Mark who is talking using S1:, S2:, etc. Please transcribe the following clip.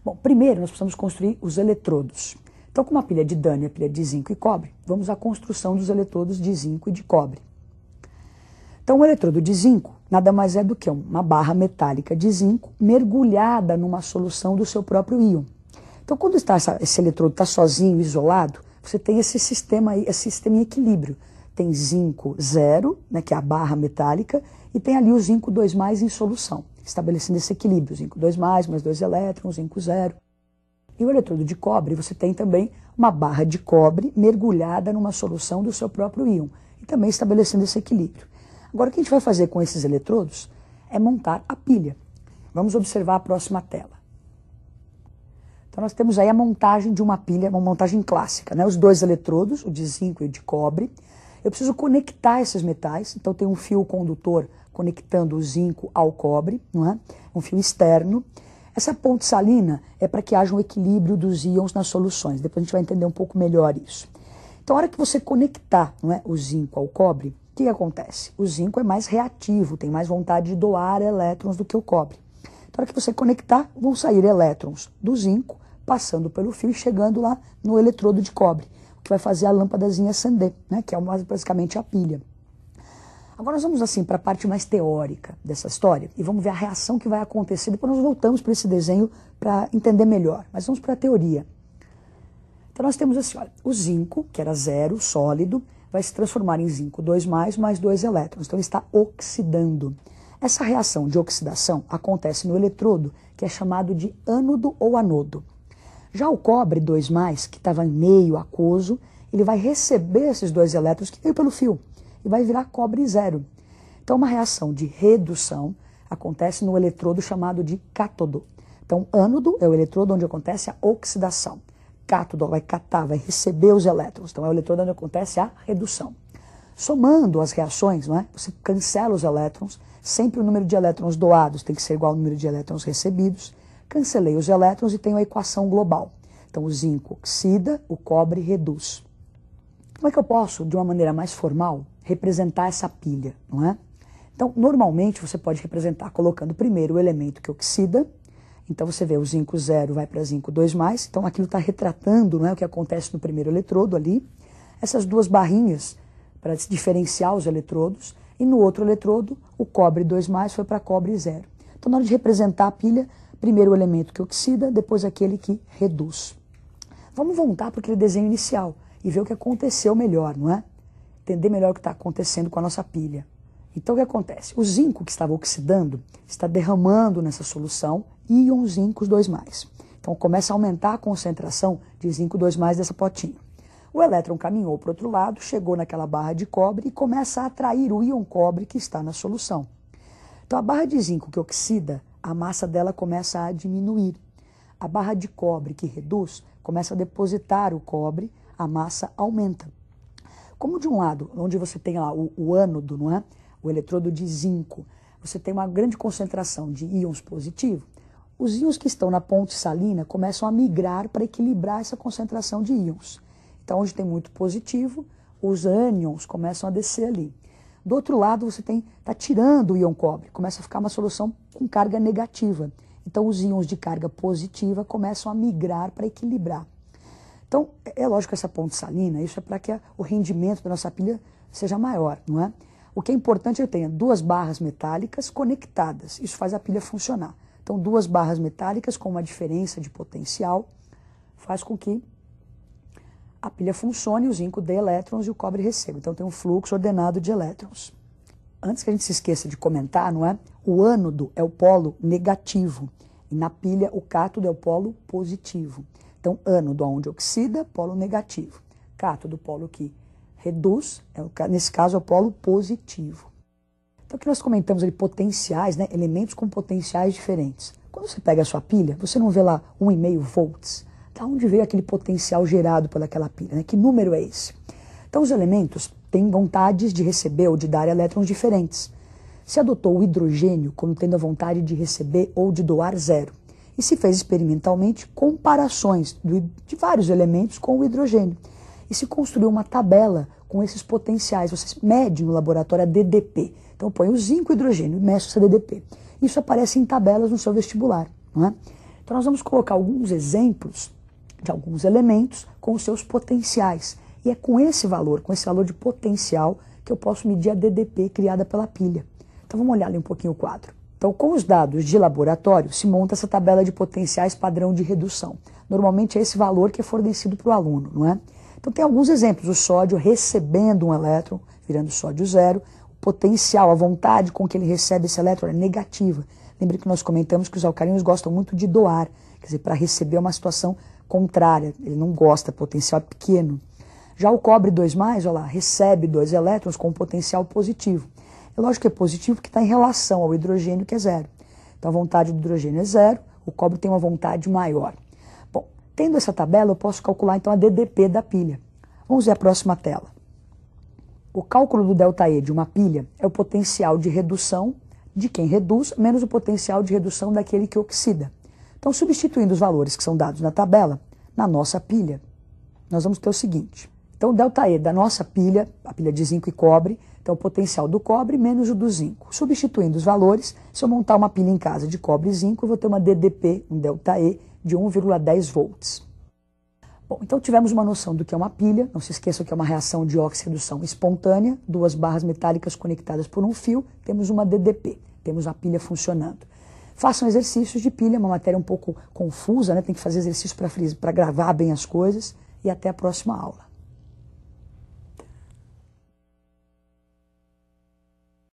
S1: Bom, primeiro nós precisamos construir os eletrodos. Então, como a pilha de dano é a pilha de zinco e cobre, vamos à construção dos eletrodos de zinco e de cobre. Então, o eletrodo de zinco nada mais é do que uma barra metálica de zinco mergulhada numa solução do seu próprio íon. Então, quando esse eletrodo está sozinho, isolado, você tem esse sistema aí, esse sistema em equilíbrio. Tem zinco 0, né, que é a barra metálica, e tem ali o zinco 2+ em solução, estabelecendo esse equilíbrio. Zinco 2+, mais 2 elétrons, zinco 0. E o eletrodo de cobre, você tem também uma barra de cobre mergulhada numa solução do seu próprio íon, e também estabelecendo esse equilíbrio. Agora, o que a gente vai fazer com esses eletrodos é montar a pilha. Vamos observar a próxima tela. Então, nós temos aí a montagem de uma pilha, uma montagem clássica, né? Os dois eletrodos, o de zinco e o de cobre. Eu preciso conectar esses metais, então tem um fio condutor conectando o zinco ao cobre, não é? Um fio externo. Essa ponte salina é para que haja um equilíbrio dos íons nas soluções. Depois a gente vai entender um pouco melhor isso. Então, a hora que você conectar, não é, o zinco ao cobre, o que acontece? O zinco é mais reativo, tem mais vontade de doar elétrons do que o cobre. Então, a hora que você conectar, vão sair elétrons do zinco, passando pelo fio e chegando lá no eletrodo de cobre, o que vai fazer a lâmpadazinha acender, né, que é basicamente a pilha. Agora nós vamos assim para a parte mais teórica dessa história e vamos ver a reação que vai acontecer. Depois nós voltamos para esse desenho para entender melhor, mas vamos para a teoria. Então nós temos assim, olha, o zinco, que era 0, sólido, vai se transformar em zinco 2+, mais 2 elétrons. Então ele está oxidando. Essa reação de oxidação acontece no eletrodo, que é chamado de ânodo ou anodo. Já o cobre 2+, que estava meio aquoso, ele vai receber esses 2 elétrons que veio pelo fio e vai virar cobre 0. Então, uma reação de redução acontece no eletrodo chamado de cátodo. Então, ânodo é o eletrodo onde acontece a oxidação. Cátodo vai catar, vai receber os elétrons. Então, é o eletrodo onde acontece a redução. Somando as reações, não é? Você cancela os elétrons, sempre o número de elétrons doados tem que ser igual ao número de elétrons recebidos. Cancelei os elétrons e tenho a equação global. Então, o zinco oxida, o cobre reduz. Como é que eu posso, de uma maneira mais formal, representar essa pilha, não é? Então, normalmente, você pode representar colocando primeiro o elemento que oxida. Então, você vê o zinco 0 vai para zinco 2+. Então, aquilo está retratando, não é, o que acontece no primeiro eletrodo ali. Essas duas barrinhas para se diferenciar os eletrodos. E no outro eletrodo, o cobre 2+ foi para cobre 0. Então, na hora de representar a pilha, primeiro o elemento que oxida, depois aquele que reduz. Vamos voltar para aquele desenho inicial e ver o que aconteceu melhor, não é? Entender melhor o que está acontecendo com a nossa pilha. Então, o que acontece? O zinco que estava oxidando está derramando nessa solução íons zincos 2+. Então, começa a aumentar a concentração de zinco 2+ dessa potinha. O elétron caminhou para o outro lado, chegou naquela barra de cobre e começa a atrair o íon cobre que está na solução. Então, a barra de zinco que oxida, a massa dela começa a diminuir. A barra de cobre que reduz começa a depositar o cobre, a massa aumenta. Como de um lado, onde você tem lá o ânodo, não é? O eletrodo de zinco, você tem uma grande concentração de íons positivos, os íons que estão na ponte salina começam a migrar para equilibrar essa concentração de íons. Então, onde tem muito positivo, os ânions começam a descer ali. Do outro lado, você está tirando o íon cobre, começa a ficar uma solução com carga negativa. Então, os íons de carga positiva começam a migrar para equilibrar. Então, é lógico que essa ponte salina, isso é para que o rendimento da nossa pilha seja maior, não é? O que é importante é que eu tenha duas barras metálicas conectadas, isso faz a pilha funcionar. Então, duas barras metálicas com uma diferença de potencial faz com que a pilha funcione, o zinco dê elétrons e o cobre receba. Então, tem um fluxo ordenado de elétrons. Antes que a gente se esqueça de comentar, não é? O ânodo é o polo negativo e na pilha o cátodo é o polo positivo. Então, ânodo onde oxida, polo negativo. Cátodo, polo que reduz, nesse caso é o polo positivo. Então, o que nós comentamos ali, potenciais, né? Elementos com potenciais diferentes. Quando você pega a sua pilha, você não vê lá 1,5 volts. Da onde veio aquele potencial gerado pelaquela pilha, né? Que número é esse? Então, os elementos têm vontades de receber ou de dar elétrons diferentes. Se adotou o hidrogênio como tendo a vontade de receber ou de doar 0. E se fez experimentalmente comparações de vários elementos com o hidrogênio. E se construiu uma tabela com esses potenciais. Você mede no laboratório a DDP. Então, põe o zinco e o hidrogênio e mexe essa DDP. Isso aparece em tabelas no seu vestibular, não é? Então nós vamos colocar alguns exemplos de alguns elementos com os seus potenciais. E é com esse valor de potencial, que eu posso medir a DDP criada pela pilha. Então vamos olhar ali um pouquinho o quadro. Então, com os dados de laboratório, se monta essa tabela de potenciais padrão de redução. Normalmente é esse valor que é fornecido para o aluno, não é? Então tem alguns exemplos, o sódio recebendo um elétron, virando sódio zero, o potencial, a vontade com que ele recebe esse elétron é negativa. Lembre que nós comentamos que os alcalinos gostam muito de doar, quer dizer, para receber é uma situação contrária, ele não gosta, potencial é pequeno. Já o cobre 2+, olha lá, recebe 2 elétrons com potencial positivo. É lógico que é positivo porque está em relação ao hidrogênio, que é zero. Então a vontade do hidrogênio é zero, o cobre tem uma vontade maior. Bom, tendo essa tabela, eu posso calcular então a DDP da pilha. Vamos ver a próxima tela. O cálculo do ΔE de uma pilha é o potencial de redução de quem reduz, menos o potencial de redução daquele que oxida. Então, substituindo os valores que são dados na tabela, na nossa pilha, nós vamos ter o seguinte. Então, o ΔE da nossa pilha, a pilha de zinco e cobre, então o potencial do cobre menos o do zinco. Substituindo os valores, se eu montar uma pilha em casa de cobre e zinco, eu vou ter uma DDP, um ΔE, de 1,10 volts. Bom, então tivemos uma noção do que é uma pilha, não se esqueçam que é uma reação de óxido-redução espontânea, 2 barras metálicas conectadas por um fio, temos uma DDP, temos a pilha funcionando. Façam exercícios de pilha, uma matéria um pouco confusa, né? Tem que fazer exercício para gravar bem as coisas, e até a próxima aula.